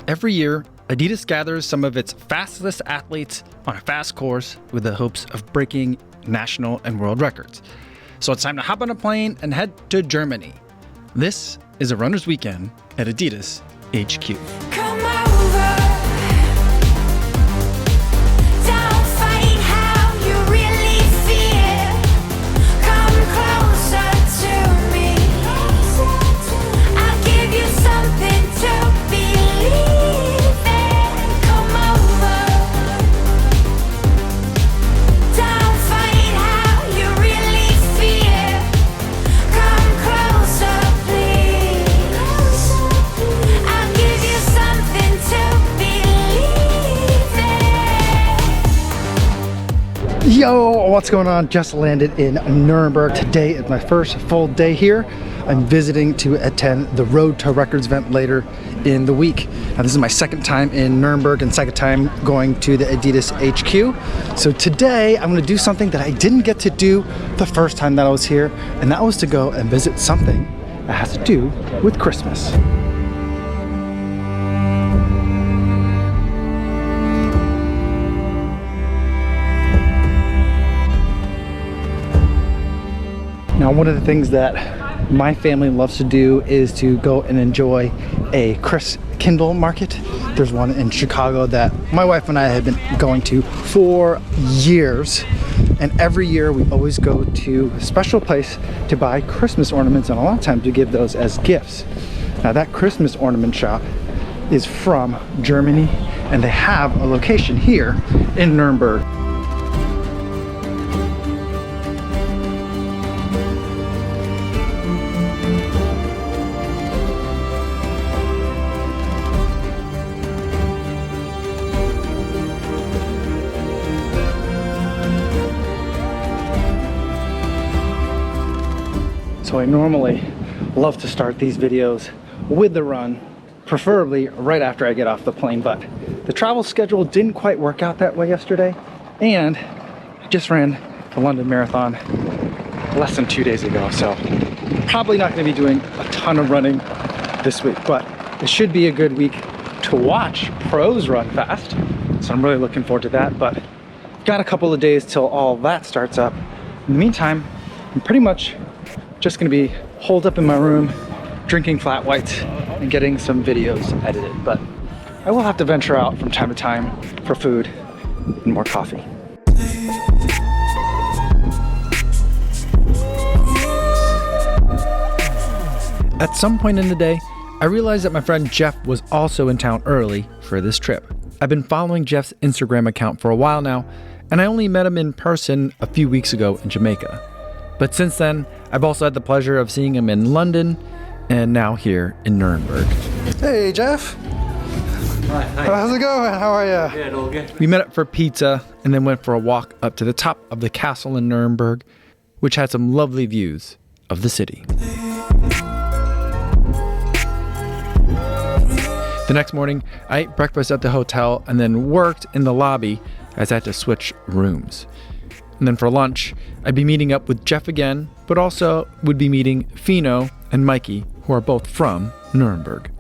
Every year, Adidas gathers some of its fastest athletes on a fast course with the hopes of breaking national and world records. So it's time to hop on a plane and head to Germany. This is a runner's weekend at Adidas HQ. Come over. Don't fight how you really feel. Come closer to me. I'll give you something to believe in. Come over. Don't fight how you really feel. Come closer, please. I'll give you something to believe in. Yo, what's going on? Just landed in Nuremberg. Today is my first full day here. I'm visiting to attend the Road to Records event later in the week. Now, this is my second time in Nuremberg and second time going to the Adidas HQ. So today I'm going to do something that I didn't get to do the first time that I was here, and that was to go and visit something that has to do with Christmas. Now, one of the things that my family loves to do is to go and enjoy a Kindle market. There's one in Chicago that my wife and I have been going to for years. And every year we always go to a special place to buy Christmas ornaments, and a lot of times we give those as gifts. Now, that Christmas ornament shop is from Germany, and they have a location here in Nuremberg. So I normally love to start these videos with the run, preferably right after I get off the plane, but the travel schedule didn't quite work out that way yesterday, and I just ran the London Marathon less than 2 days ago, so probably not going to be doing a ton of running this week, but it should be a good week to watch pros run fast, so I'm really looking forward to that. But got a couple of days till all that starts up. In the meantime, I'm pretty much just gonna be holed up in my room, drinking flat whites and getting some videos edited. But I will have to venture out from time to time for food and more coffee. At some point in the day, I realized that my friend Geoff was also in town early for this trip. I've been following Geoff's Instagram account for a while now, and I only met him in person a few weeks ago in Jamaica. But since then, I've also had the pleasure of seeing him in London and now here in Nuremberg. Hey, Geoff. Hi. How's it going? How are you? Good, all good. We met up for pizza and then went for a walk up to the top of the castle in Nuremberg, which had some lovely views of the city. The next morning, I ate breakfast at the hotel and then worked in the lobby as I had to switch rooms. And then for lunch, I'd be meeting up with Geoff again, but also would be meeting Fino and Mikey, who are both from Nuremberg.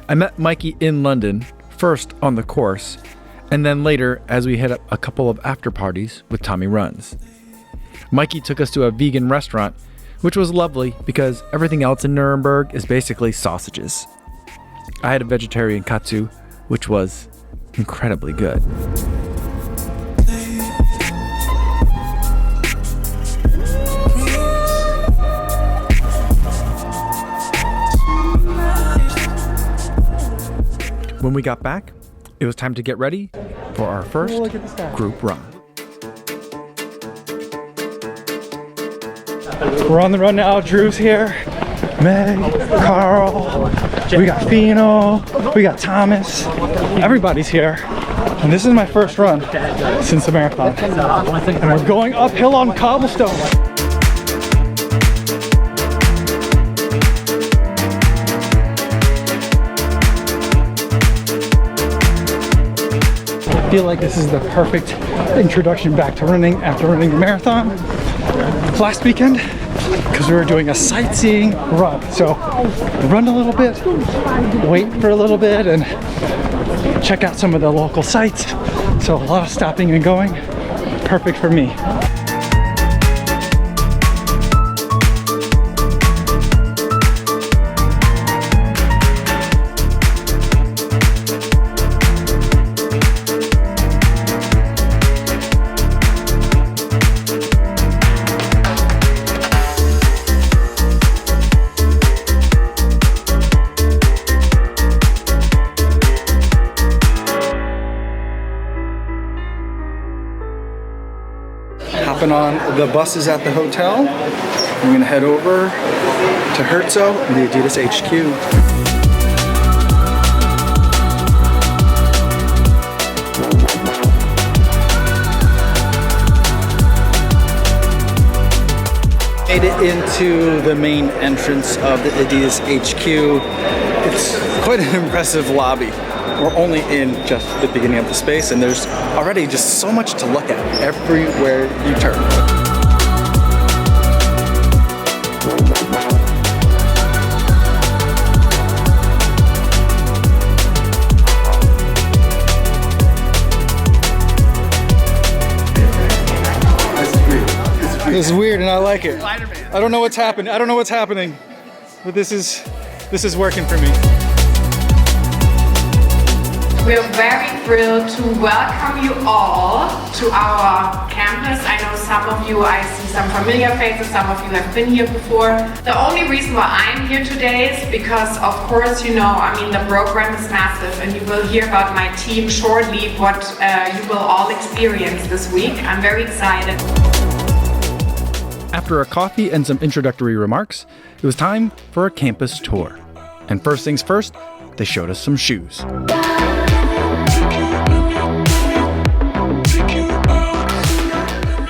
I met Mikey in London, first on the course, and then later as we hit up a couple of after parties with Tommy Runs. Mikey took us to a vegan restaurant, which was lovely because everything else in Nuremberg is basically sausages. I had a vegetarian katsu, which was incredibly good. When we got back, it was time to get ready for our first group run. We're on the run now. Drew's here, Meg, Carl, we got Fino, we got Thomas. Everybody's here. And this is my first run since the marathon. And we're going uphill on cobblestone. I feel like this is the perfect introduction back to running after running the marathon last weekend, because we were doing a sightseeing run. So run a little bit, wait for a little bit, and check out some of the local sites. So a lot of stopping and going, perfect for me. Hopping on the buses at the hotel. I'm gonna head over to Herzo and the Adidas HQ. Made it into the main entrance of the Adidas HQ. It's quite an impressive lobby. We're only in just the beginning of the space, and there's already just so much to look at everywhere you turn. This is weird and I like it. I don't know what's happening. I don't know what's happening, but this is working for me. We're very thrilled to welcome you all to our campus. I know some of you, I see some familiar faces, some of you have been here before. The only reason why I'm here today is because, of course, you know, I mean, the program is massive, and you will hear about my team shortly, what you will all experience this week. I'm very excited. After a coffee and some introductory remarks, it was time for a campus tour. And first things first, they showed us some shoes.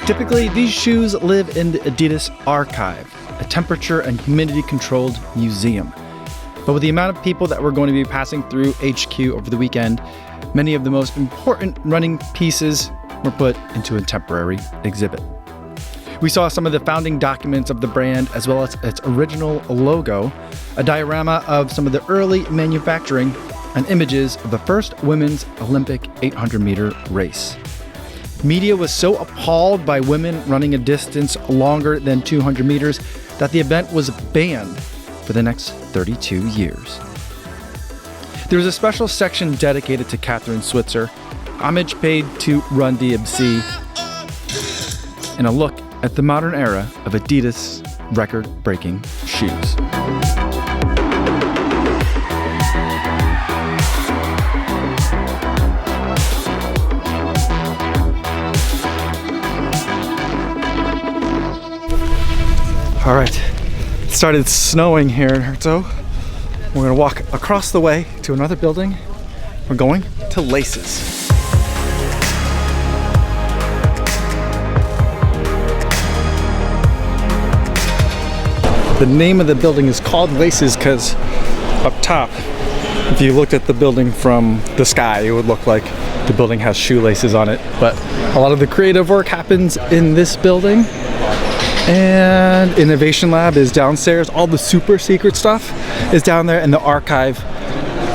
Typically, these shoes live in the Adidas Archive, a temperature and humidity controlled museum. But with the amount of people that were going to be passing through HQ over the weekend, many of the most important running pieces were put into a temporary exhibit. We saw some of the founding documents of the brand, as well as its original logo, a diorama of some of the early manufacturing, and images of the first women's Olympic 800-meter race. Media was so appalled by women running a distance longer than 200 meters that the event was banned for the next 32 years. There was a special section dedicated to Catherine Switzer, homage paid to Run DMC, and a look at the modern era of Adidas record-breaking shoes. All right, it started snowing here in Herzo. We're gonna walk across the way to another building. We're going to Laces. The name of the building is called Laces because up top, if you looked at the building from the sky, it would look like the building has shoelaces on it. But a lot of the creative work happens in this building. And Innovation Lab is downstairs. All the super secret stuff is down there, and the archive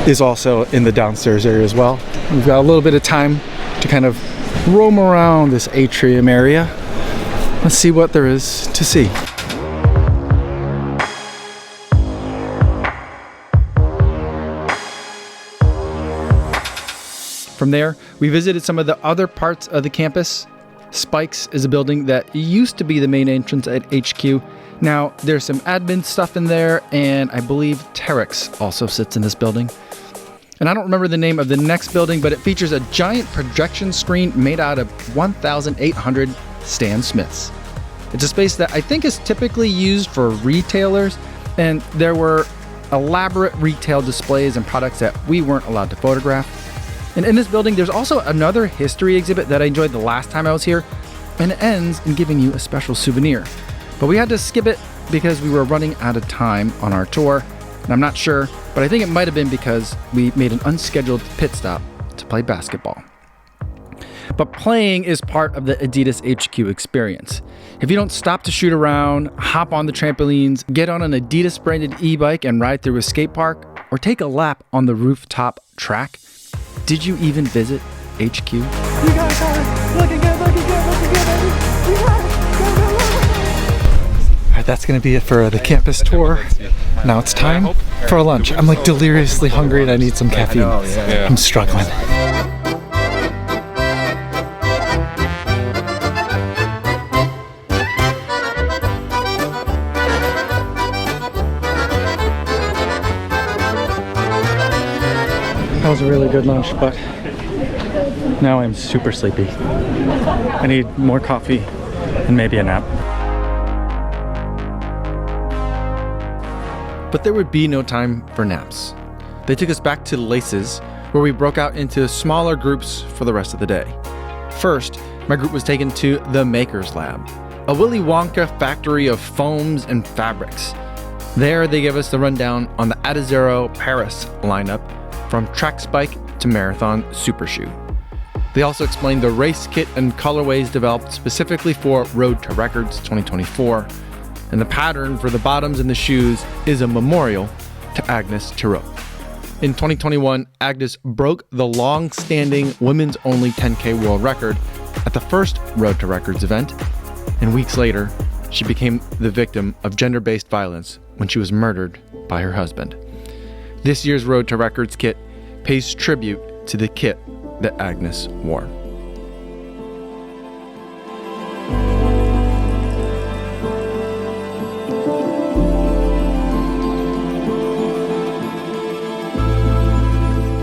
is also in the downstairs area as well. We've got a little bit of time to kind of roam around this atrium area. Let's see what there is to see. From there, we visited some of the other parts of the campus. Spikes is a building that used to be the main entrance at HQ. Now, there's some admin stuff in there, and I believe Terex also sits in this building. And I don't remember the name of the next building, but it features a giant projection screen made out of 1,800 Stan Smiths. It's a space that I think is typically used for retailers, and there were elaborate retail displays and products that we weren't allowed to photograph. And in this building, there's also another history exhibit that I enjoyed the last time I was here, and it ends in giving you a special souvenir. But we had to skip it because we were running out of time on our tour, and I'm not sure, but I think it might have been because we made an unscheduled pit stop to play basketball. but playing is part of the Adidas HQ experience. If you don't stop to shoot around, hop on the trampolines, get on an Adidas branded e-bike and ride through a skate park, or take a lap on the rooftop track, did you even visit HQ? You guys are looking good. All right, that's gonna be it for the campus tour. Now it's time for lunch. I'm like deliriously hungry and I need some caffeine. I'm struggling. That was a really good lunch, but now I'm super sleepy. I need more coffee and maybe a nap. But there would be no time for naps. They took us back to Laces, where we broke out into smaller groups for the rest of the day. First, my group was taken to the Makers Lab, a Willy Wonka factory of foams and fabrics. There, they gave us the rundown on the Adizero Paris lineup, from track spike to marathon super shoe. They also explained the race kit and colorways developed specifically for Road to Records 2024, and the pattern for the bottoms and the shoes is a memorial to Agnes Tirop. In 2021, Agnes broke the long-standing women's-only 10K world record at the first Road to Records event, and weeks later, she became the victim of gender-based violence when she was murdered by her husband. This year's Road to Records kit pays tribute to the kit that Agnes wore.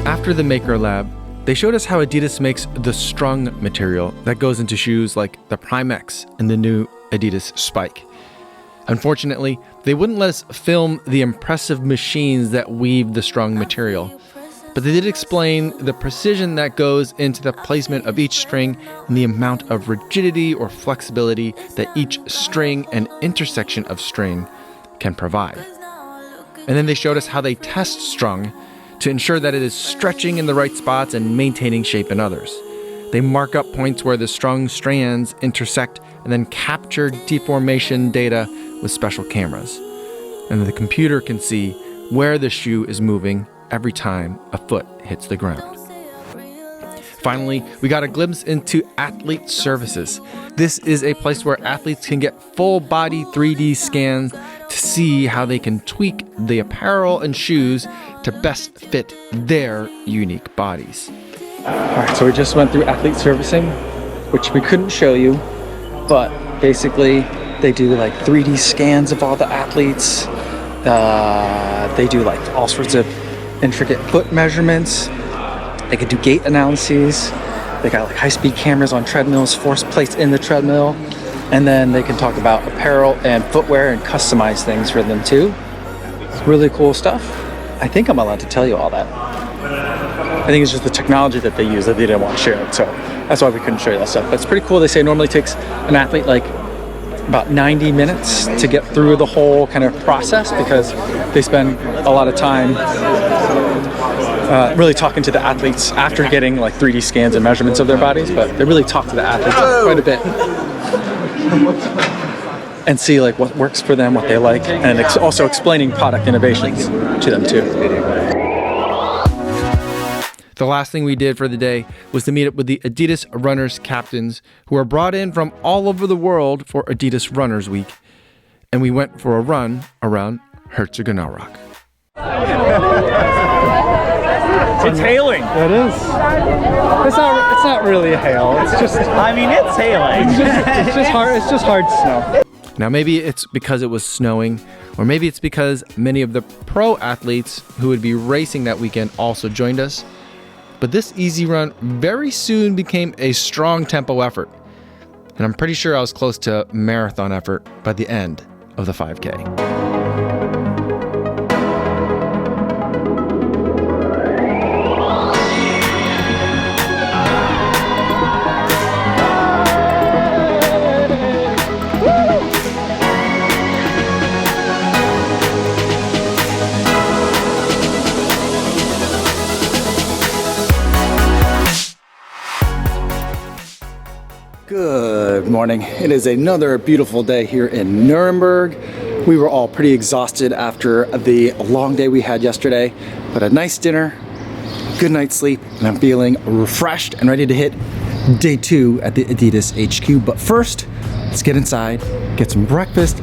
After the Maker Lab, they showed us how Adidas makes the Strung material that goes into shoes like the Prime X and the new Adidas Spike. Unfortunately, they wouldn't let us film the impressive machines that weave the Strung material, but they did explain the precision that goes into the placement of each string and the amount of rigidity or flexibility that each string and intersection of string can provide. And then they showed us how they test Strung to ensure that it is stretching in the right spots and maintaining shape in others. They mark up points where the strung strands intersect and then capture deformation data with special cameras. And the computer can see where the shoe is moving every time a foot hits the ground. Finally, we got a glimpse into Athlete Services. This is a place where athletes can get full body 3D scans to see how they can tweak the apparel and shoes to best fit their unique bodies. All right, so we just went through athlete servicing, which we couldn't show you, but basically they do like 3D scans of all the athletes. They do like all sorts of intricate foot measurements. They can do gait analyses. They got like high-speed cameras on treadmills, force plates in the treadmill, and then they can talk about apparel and footwear and customize things for them too. It's really cool stuff. I think I'm allowed to tell you all that. I think it's just the technology that they use that they didn't want to share it, so that's why we couldn't show you that stuff. But it's pretty cool. They say it normally takes an athlete like about 90 minutes to get through the whole kind of process because they spend a lot of time really talking to the athletes after getting like 3D scans and measurements of their bodies, but they really talk to the athletes quite a bit and see like what works for them, what they like, and also explaining product innovations to them too. The last thing we did for the day was to meet up with the Adidas Runners captains who are brought in from all over the world for Adidas Runners Week, and we went for a run around Herzogenaurach. It's hailing. It is. It's not really a hail. It's just. I mean, it's hailing. It's just hard snow. Now maybe it's because it was snowing, or maybe it's because many of the pro athletes who would be racing that weekend also joined us. But this easy run very soon became a strong tempo effort. And I'm pretty sure I was close to marathon effort by the end of the 5K. Good morning. It is another beautiful day here in Nuremberg. We were all pretty exhausted after the long day we had yesterday, but a nice dinner, good night's sleep, and I'm feeling refreshed and ready to hit day 2 at the Adidas HQ. But first, let's get inside, get some breakfast.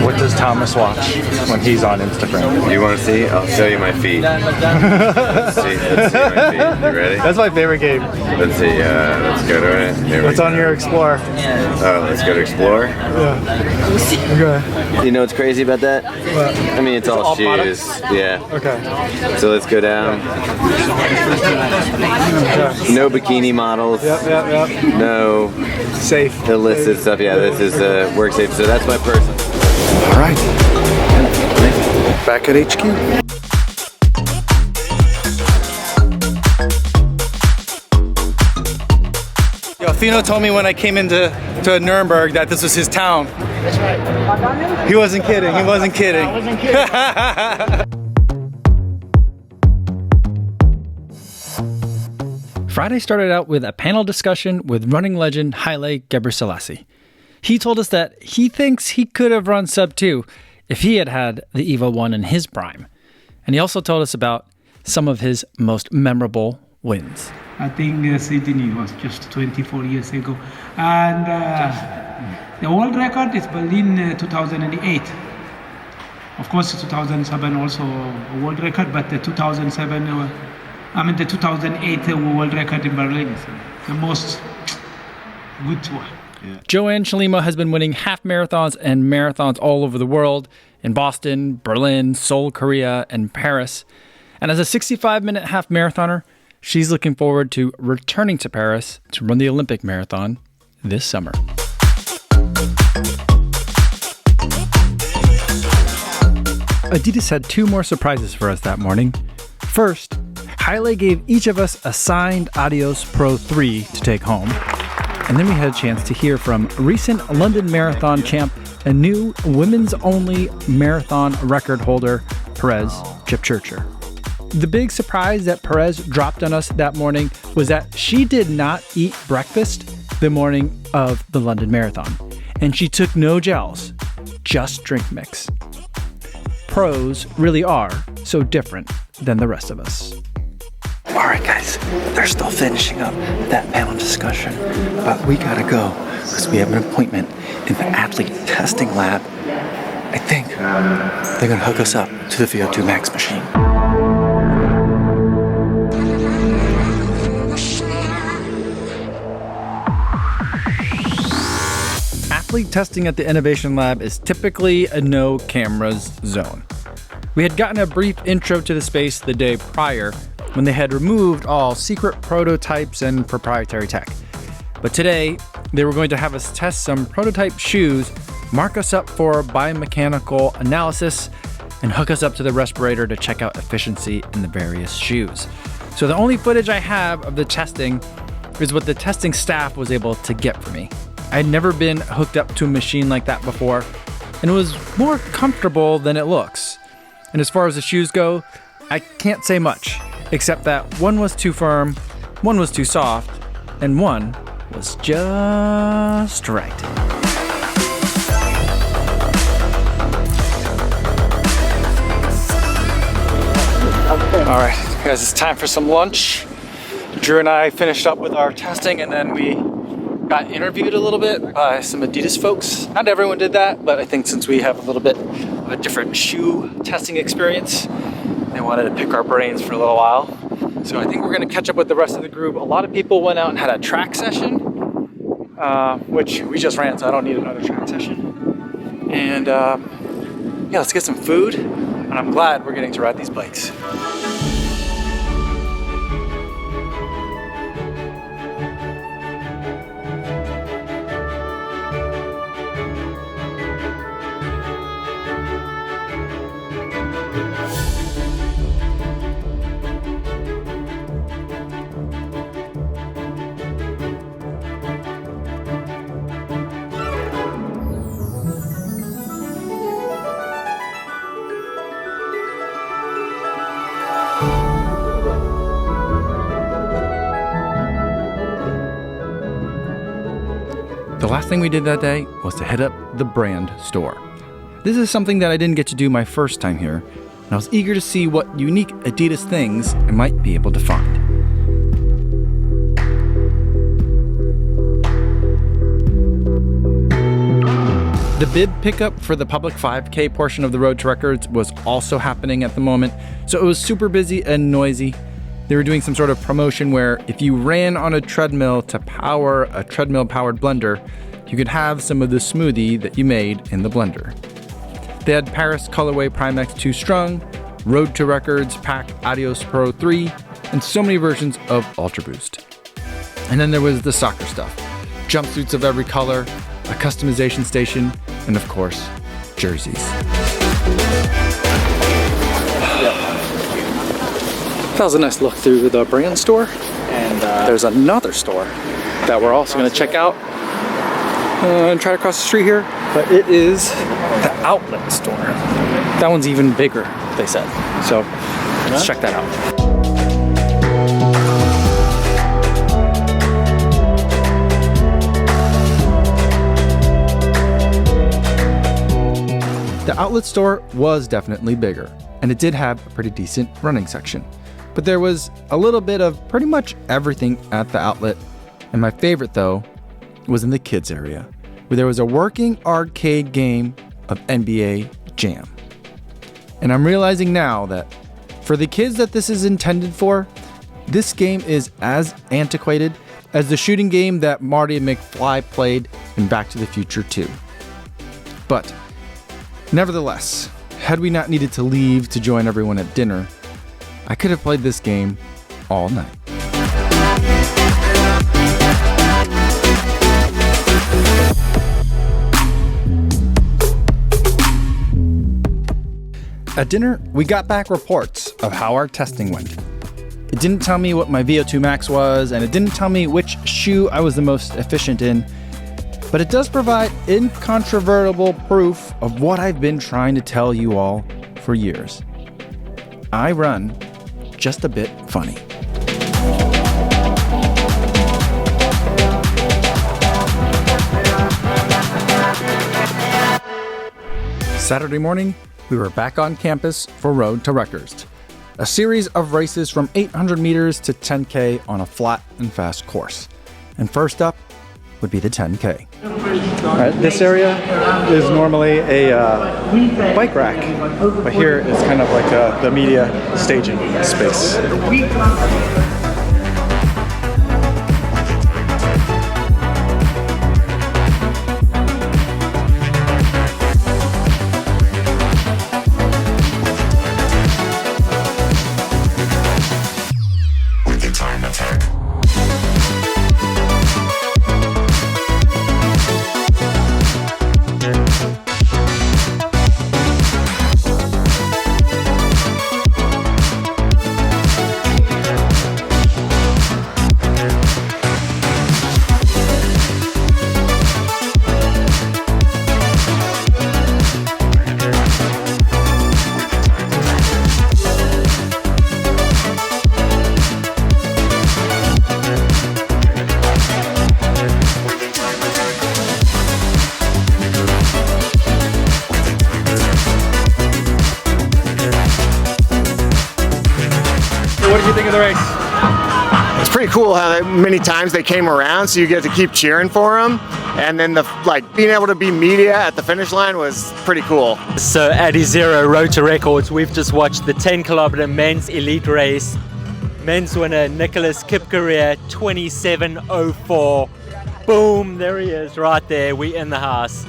What does Thomas watch when he's on Instagram? You want to see? I'll show you my feet. Let's see my feet. You ready? That's my favorite game. Let's see. Let's go to it. Here we What's go. on your Explorer? Oh, let's go to Explore. Yeah. Okay. You know what's crazy about that? What? I mean, it's all shoes. products? Yeah. Okay. So let's go down. No bikini models. Yep. No Safe. illicit stuff. Yeah, this is work safe. So that's my person. All right. Back at HQ. Fino told me when I came into Nuremberg that this was his town. That's right. He wasn't kidding. He wasn't kidding. Friday started out with a panel discussion with running legend haile gabreselassie. He told us that he thinks he could have run sub 2 if he had had the Evo 1 in his prime. And he also told us about some of his most memorable wins. I think Sydney was just 24 years ago. And the world record is Berlin 2008. Of course, 2007 also a world record, but the 2007, the 2008 world record in Berlin is the most good one. Yeah. Joan chelimo has been winning half marathons and marathons all over the world, in Boston, Berlin, Seoul, Korea, and Paris. And as a 65-minute half marathoner, she's looking forward to returning to Paris to run the Olympic marathon this summer. Adidas had 2 more surprises for us that morning. First, haile gave each of us a signed Adios Pro 3 to take home. And then we had a chance to hear from recent London Marathon champ and new women's-only marathon record holder, Perez Jepchirchir. The big surprise that Perez dropped on us that morning was that she did not eat breakfast the morning of the London Marathon. And she took no gels, just drink mix. Pros really are so different than the rest of us. All right, guys, they're still finishing up that panel discussion, but we gotta go because we have an appointment in the athlete testing lab. I think they're gonna hook us up to the VO2 Max machine. Athlete testing at the Innovation Lab is typically a no cameras zone. We had gotten a brief intro to the space the day prior when they had removed all secret prototypes and proprietary tech. But today, they were going to have us test some prototype shoes, mark us up for biomechanical analysis, and hook us up to the respirator to check out efficiency in the various shoes. So the only footage I have of the testing is what the testing staff was able to get for me. I had never been hooked up to a machine like that before, and it was more comfortable than it looks. And as far as the shoes go, I can't say much, except that one was too firm, one was too soft, and one was just right. All right, guys, it's time for some lunch. Drew and I finished up with our testing, and then we got interviewed a little bit by some Adidas folks. Not everyone did that, but I think since we have a little bit of a different shoe testing experience, they wanted to pick our brains for a little while. So I think we're gonna catch up with the rest of the group. A lot of people went out and had a track session, which we just ran, so I don't need another track session. And yeah, let's get some food, and I'm glad we're getting to ride these bikes. the last thing we did that day was to hit up the brand store. This is something that I didn't get to do my first time here, and I was eager to see what unique Adidas things I might be able to find. The bib pickup for the public 5K portion of the Road to Records was also happening at the moment, so it was super busy and noisy. They were doing some sort of promotion where if you ran on a treadmill to power a treadmill-powered blender, you could have some of the smoothie that you made in the blender. They had Paris Colorway Prime X2 Strung, Road to Records Pack Adios Pro 3, and so many versions of Ultra Boost. And then there was the soccer stuff. Jumpsuits of every color, a customization station, and of course, jerseys. That was a nice look through the brand store. And there's another store that we're also going to check out and try to cross the street here. But it is the outlet store. That one's even bigger, they said. So let's check that out. The outlet store was definitely bigger, and it did have a pretty decent running section. But there was a little bit of pretty much everything at the outlet, and my favorite though was in the kids area, where there was a working arcade game of NBA Jam. And I'm realizing now that for the kids that this is intended for, this game is as antiquated as the shooting game that Marty McFly played in Back to the Future 2. But nevertheless, had we not needed to leave to join everyone at dinner, I could have played this game all night. At dinner, we got back reports of how our testing went. It didn't tell me what my VO2 max was, and it didn't tell me which shoe I was the most efficient in, but it does provide incontrovertible proof of what I've been trying to tell you all for years. I run just a bit funny. Saturday morning, we were back on campus for Road to Records, a series of races from 800 meters to 10K on a flat and fast course. And first up would be the 10K. All right, this area is normally a bike rack, but here it's kind of like the media staging space. What did you think of the race? It's pretty cool how many times they came around, so you get to keep cheering for them. And then being able to be media at the finish line was pretty cool. So Adizero Road to Records, we've just watched the 10 kilometer men's elite race. Men's winner Nicholas Jepchirchir 27:04. Boom, there he is right there. We in the house.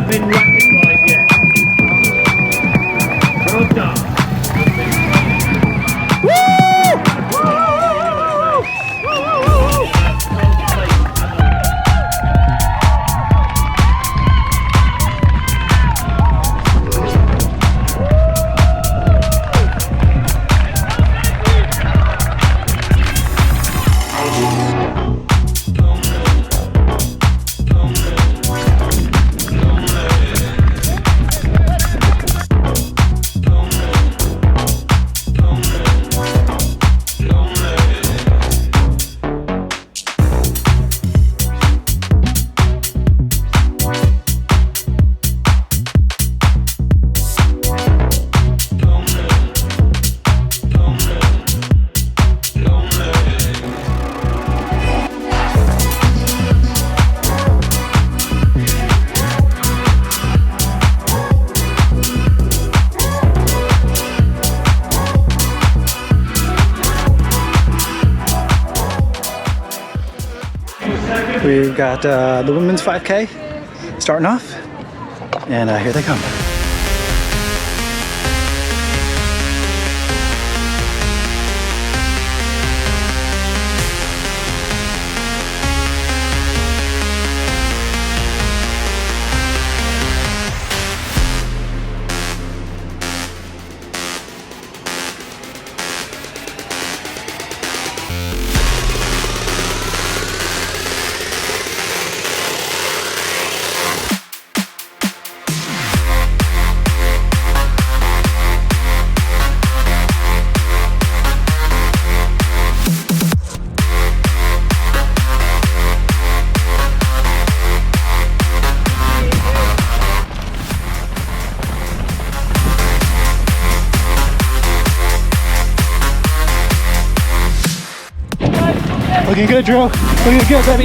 Been ratified yet. Well done. We've got the women's 5K starting off, and here they come. Looking good, Drew. Looking good, baby.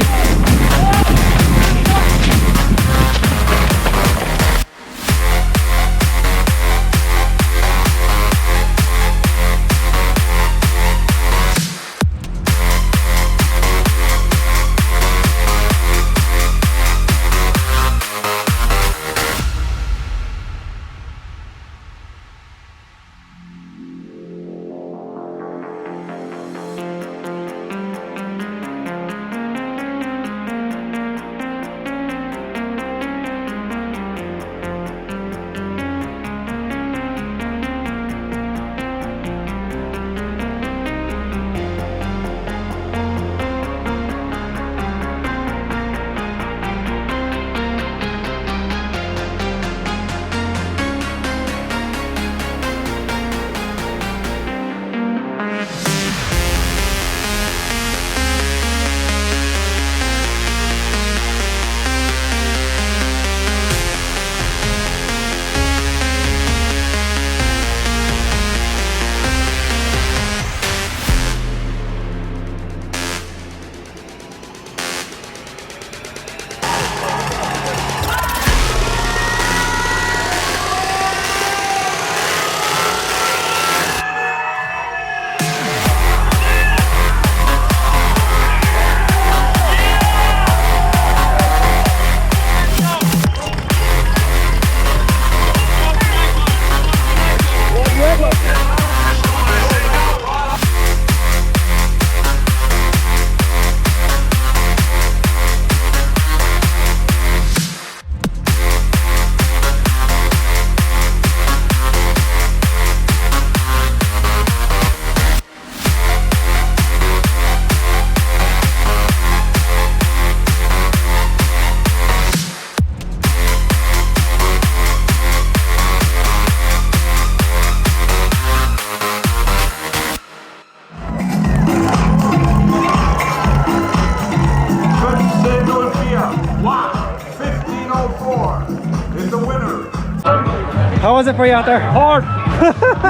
How was it for you out there? Hard.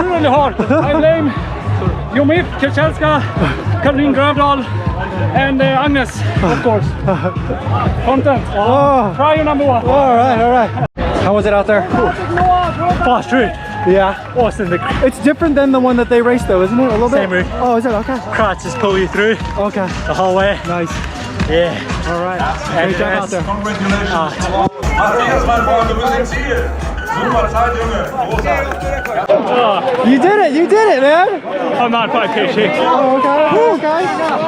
Really hard. I blame Yosef, Jepchirchir, Karin Gravdal, and Agnes, of course. Content. Oh. Try your number one. All right, all right. How was it out there? Fast route. Yeah. Awesome. It's different than the one that they raced though, isn't it? A little bit? Same route. Oh, is it? Okay. Crowds just pull you through Okay. the whole way. Nice. Yeah. All right. Great job out there. You did it, man. I'm not 5K shape. Oh, okay.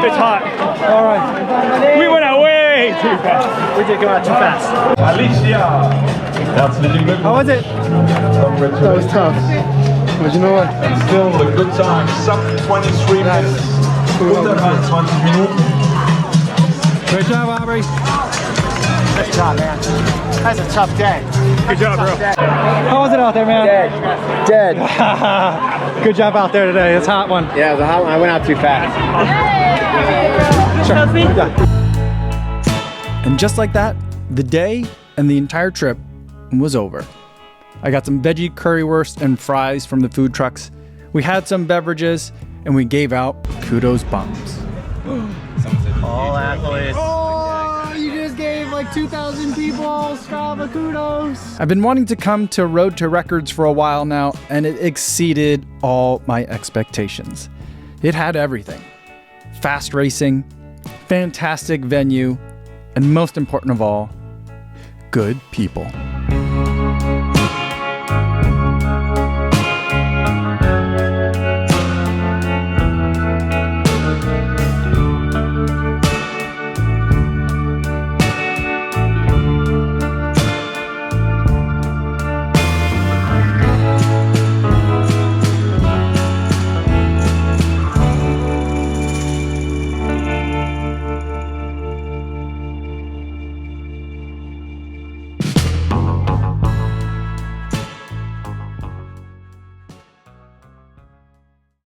It's hot. All right. We went out way too fast. We did go out too fast. How was it? That was tough. But you know what? Still a good time. Sub 23 minutes. 120 Minuten. Great job, Aubrey. Good job, man. That's a tough day. Good job, bro. How was it out there, man? Dead. Good job out there today. It's a hot one. Yeah, it was a hot one. I went out too fast. Sure. Yeah. And just like that, the day and the entire trip was over. I got some veggie currywurst and fries from the food trucks. We had some beverages and we gave out kudos bombs. All athletes. Oh, you just gave like 2,000 people Strava kudos. I've been wanting to come to Road to Records for a while now, and it exceeded all my expectations. It had everything. Fast racing, fantastic venue, and most important of all, good people.